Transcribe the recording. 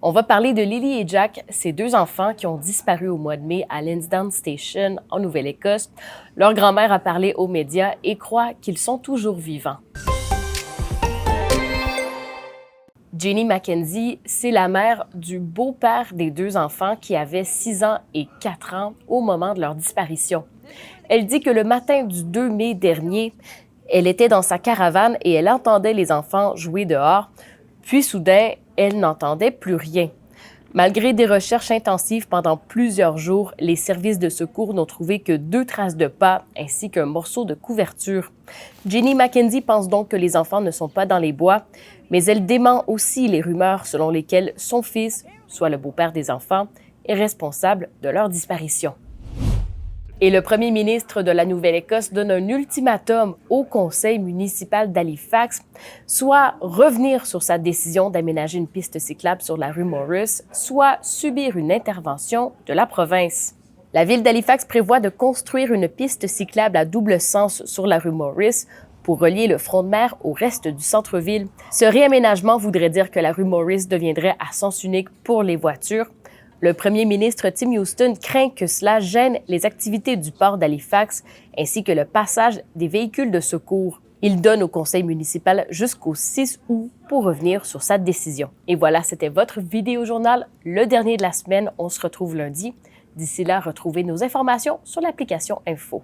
On va parler de Lily et Jack, ces deux enfants qui ont disparu au mois de mai à Lansdowne Station, en Nouvelle-Écosse. Leur grand-mère a parlé aux médias et croit qu'ils sont toujours vivants. Jenny Mackenzie, c'est la mère du beau-père des deux enfants qui avaient 6 ans et 4 ans au moment de leur disparition. Elle dit que le matin du 2 mai dernier, elle était dans sa caravane et elle entendait les enfants jouer dehors. Puis soudain, elle n'entendait plus rien. Malgré des recherches intensives pendant plusieurs jours, les services de secours n'ont trouvé que 2 traces de pas ainsi qu'un morceau de couverture. Jenny Mackenzie pense donc que les enfants ne sont pas dans les bois, mais elle dément aussi les rumeurs selon lesquelles son fils, soit le beau-père des enfants, est responsable de leur disparition. Et le premier ministre de la Nouvelle-Écosse donne un ultimatum au conseil municipal d'Halifax, soit revenir sur sa décision d'aménager une piste cyclable sur la rue Morris, soit subir une intervention de la province. La ville d'Halifax prévoit de construire une piste cyclable à double sens sur la rue Morris pour relier le front de mer au reste du centre-ville. Ce réaménagement voudrait dire que la rue Morris deviendrait à sens unique pour les voitures. Le premier ministre Tim Houston craint que cela gêne les activités du port d'Halifax ainsi que le passage des véhicules de secours. Il donne au conseil municipal jusqu'au 6 août pour revenir sur sa décision. Et voilà, c'était votre vidéo-journal, le dernier de la semaine. On se retrouve lundi. D'ici là, retrouvez nos informations sur l'application Info.